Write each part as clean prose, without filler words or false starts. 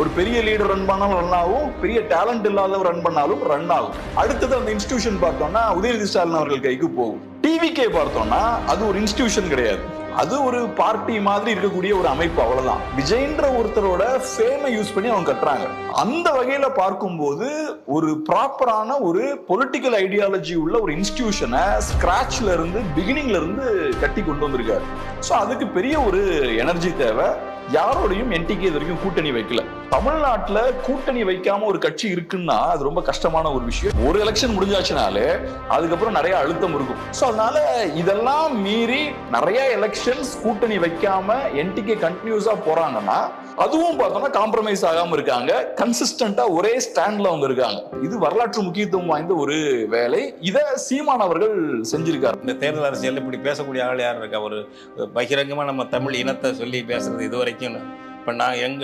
ஒரு பெரிய leader run பண்ணாலும் ரன் ஆகும், பெரிய டேலண்ட் இல்லாதவர் ரன் பண்ணாலும் ரன் ஆகும். அடுத்தது அந்த இன்ஸ்டிடியூஷன் பார்த்தோம்னா உதயநிதி ஸ்டாலின் அவர்கள் கைக்கு போகும். டிவிகே பார்த்தோம்னா அது ஒரு இன்ஸ்டிடியூஷன் கிடையாது, அது ஒரு பார்ட்டி மாதிரி இருக்கக்கூடிய ஒரு அமைப்பு, அவ்வளவுதான். விஜய்ன்ற ஒருத்தரோட ஃபேமை யூஸ் பண்ணி அவங்க கட்டுறாங்க. அந்த வகையில பார்க்கும்போது ஒரு ப்ராப்பரான ஒரு பொலிட்டிக்கல் ஐடியாலஜி உள்ள ஒரு இன்ஸ்டிடியூஷனை ஸ்கிராச்ல இருந்து பிகினிங்ல இருந்து கட்டி கொண்டு வந்திருக்காரு. ஸோ அதுக்கு பெரிய ஒரு எனர்ஜி தேவை. யாரோடையும் என்டிகே இது வரைக்கும் கூட்டணி வைக்கல. தமிழ்நாட்டுல கூட்டணி வைக்காம ஒரு கட்சி இருக்குன்னா அது ரொம்ப கஷ்டமான ஒரு விஷயம். ஒரு எலெக்ஷன் முடிஞ்சாச்சுனாலே அதுக்கப்புறம் நிறைய அழுத்தம் இருக்கும். ஸோ அதனால இதெல்லாம் மீறி நிறைய எலெக்ஷன்ஸ் கூட்டணி வைக்காம என்டிகே கண்டினியூஸா போறாங்கன்னா அதுவும் பார்த்தோம்னா காம்ப்ரமைஸ் ஆகாம இருக்காங்க, கன்சிஸ்டன்டா ஒரே ஸ்டாண்ட்ல அவங்க இருக்காங்க. இது வரலாற்று முக்கியத்துவம் வாய்ந்த ஒரு வேலை. இதை சீமான் அவர்கள் செஞ்சிருக்காரு. இந்த தேர்தல் அரசியல் இப்படி பேசக்கூடிய ஆள் யார் இருக்கா? ஒரு பகிரங்கமா நம்ம தமிழ் இனத்தை சொல்லி பேசுறது இது வரைக்கும் இப்போ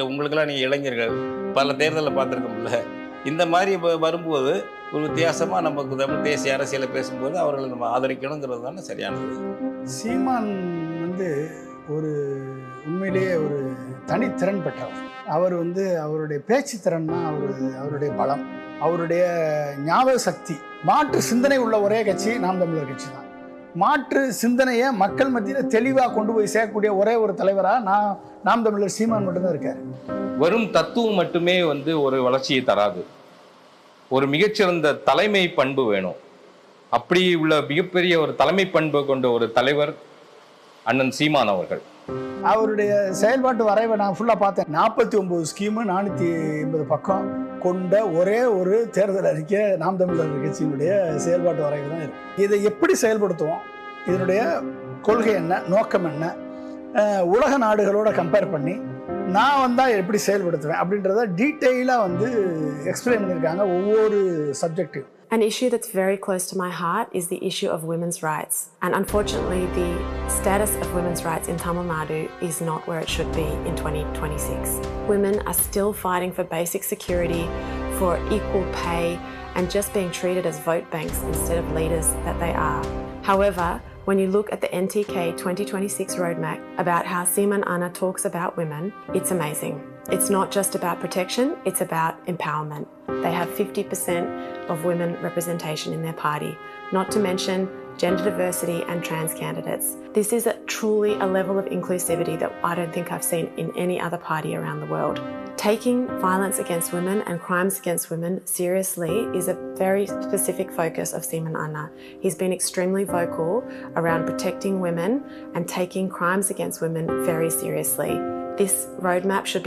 உங்களுக்கெல்லாம் நீங்கள் இளைஞர்கள் பல தேர்தலில் பார்த்துருக்கோம்ல. இந்த மாதிரி வரும்போது ஒரு வித்தியாசமாக நமக்கு தமிழ் தேசிய அரசியலை பேசும்போது அவர்களை நம்ம ஆதரிக்கணுங்கிறது தானே சரியானது. சீமான் ஒரு உண்மையிலேயே ஒரு தனித்திறன் பெற்றவர். அவர் அவருடைய பேச்சு திறன் தான் அவருடைய பலம், அவருடைய ஞாபக சக்தி. மாற்று சிந்தனை உள்ள ஒரே கட்சி நாம் தமிழர் கட்சி தான். மாற்று சிந்தனையை மக்கள் மத்தியில் தெளிவாக கொண்டு போய் சேர்க்கக்கூடிய ஒரே ஒரு தலைவராக நாம் தமிழர் சீமான் மட்டும்தான் இருக்காரு. வெறும் தத்துவம் மட்டுமே ஒரு வளர்ச்சியை தராது. ஒரு மிகச்சிறந்த தலைமை பண்பு வேணும். அப்படி உள்ள மிகப்பெரிய ஒரு தலைமை பண்பு கொண்ட ஒரு தலைவர் அண்ணன் சீமான் அவர்கள். அவருடைய செயல்பாட்டு வரைவை நான் ஃபுல்லாக பார்த்தேன். 49 ஸ்கீமு 480 பக்கம் கொண்ட ஒரே ஒரு தேர்தல் அறிக்கை நாம் தமிழர் கட்சியினுடைய செயல்பாட்டு வரைவு தான் இருக்கு. இதை எப்படி செயல்படுத்துவோம், இதனுடைய கொள்கை என்ன, நோக்கம் என்ன, உலக நாடுகளோட கம்பேர் பண்ணி நான் வந்தால் எப்படி செயல்படுத்துவேன் அப்படின்றத டீட்டெயிலாக எக்ஸ்பிளைன் பண்ணியிருக்காங்க ஒவ்வொரு subjective. An issue that's very close to my heart is the issue of women's rights. And unfortunately, the status of women's rights in Tamil Nadu is not where it should be in 2026. Women are still fighting for basic security, for equal pay, and just being treated as vote banks instead of leaders that they are. However, when you look at the NTK 2026 roadmap about how Seeman Anna talks about women, it's amazing. It's not just about protection, it's about empowerment. They have 50% of women representation in their party, not to mention gender diversity and trans candidates. This is truly a level of inclusivity that I don't think I've seen in any other party around the world. Taking violence against women and crimes against women seriously is a very specific focus of Seeman Anna. He's been extremely vocal around protecting women and taking crimes against women very seriously. This roadmap should be